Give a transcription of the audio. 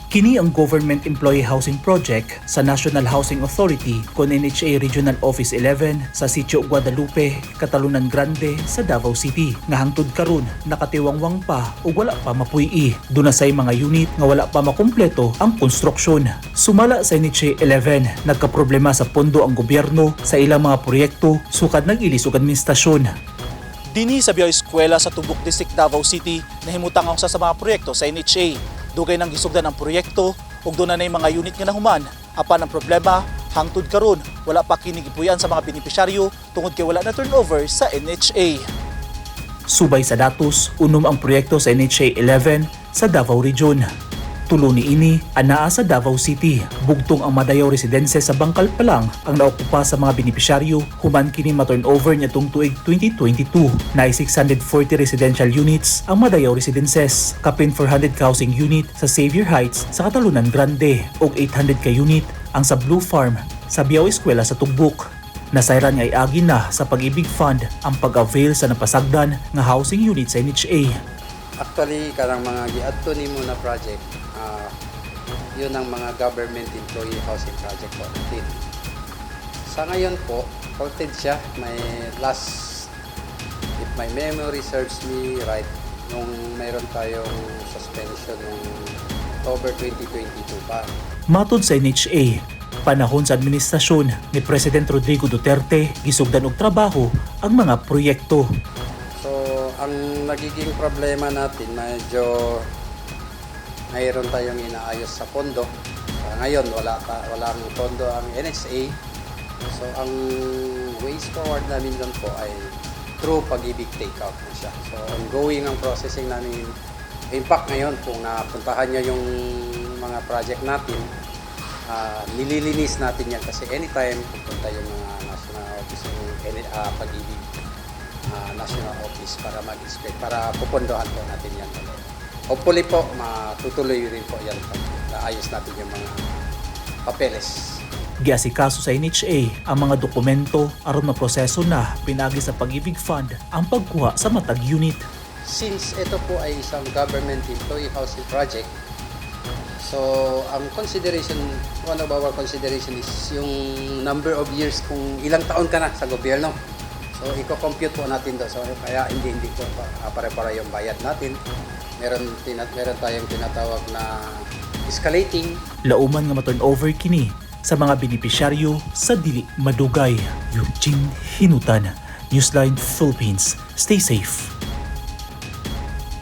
Kini ang Government Employee Housing Project sa National Housing Authority kon NHA Regional Office 11 sa Sitio Guadalupe, Catalunan Grande sa Davao City. Nga hangtod karon nakatiwangwang pa o wala pa mapuy-i. Dunasay mga unit nga wala pa makumpleto ang konstruksyon. Sumala sa NHA 11, nagkaproblema sa pondo ang gobyerno sa ilang mga proyekto sukad nag-ilis og administrasyon. Dini sa Biao Eskwela sa Tubok District, Davao City, nahimutang ang usa sa mga proyekto sa NHA. Dugay nang gisugdan ang proyekto ug doon na mga unit nga nahuman. Apan ang problema, hangtod karon wala pa kini gipuy-an sa mga benepisyaryo tungod kay wala na turnover sa NHA. Subay sa datos, unom ang proyekto sa NHA 11 sa Davao Region. Tulo niini anaa sa Davao City. Bugtong ang Madayaw Residences sa Bangkal pa lang ang naokupa sa mga benepisyaryo human kini ma-turnover nitong tuig 2022. Naay 640 residential units ang Madayaw Residences, kapin 400 ka housing unit sa Xavier Heights sa Catalunan Grande ug 800 ka unit ang sa Blue Farm sa Biao Eskwela sa Tugbok. Nasayran nga iagi na sa Pag-ibig Fund ang pag-avail sa napasagdan nga housing unit sa NHA. Actually, karang mga giadto nimo na project, yun ang mga government employee housing project po natin. Sa ngayon po, halted siya. May last, if my memory serves me right, nung mayroon tayong suspension noong October 2022 pa. Matod sa NHA, panahon sa administrasyon ni President Rodrigo Duterte, gisugdan og trabaho ang mga proyekto. So, ang nagiging problema natin, medyo mayroon tayong inaayos sa pondo. Ngayon, walang pondo ang NHA. So, ang ways forward namin doon po ay through Pag-ibig takeout na siya. So, ongoing ang processing namin. In fact, ngayon, kung napuntahan nyo yung mga project natin, nililinis natin yan kasi anytime pupunta yung mga national office ng Pag-ibig national office para mag-inspect, para pupundohan po natin yan ulit. Hopefully po, matutuloy rin po yan pag naayos natin yung mga papeles. Giasikaso sa NHA ang mga dokumento aron maproseso na pinagi sa Pag-ibig Fund ang pagkuha sa matag unit. Since ito po ay isang government employee housing project, so ang consideration, one of our consideration is yung number of years kung ilang taon ka na sa gobyerno. So i-compute po natin doon. So kaya hindi po pare-para yung bayad natin. Meron tayong tinatawag na escalating. Lauman nga ma-turnover kini sa mga benepisyaryo sa dili madugay. Eugene Hinutan, Newsline Philippines. Stay safe.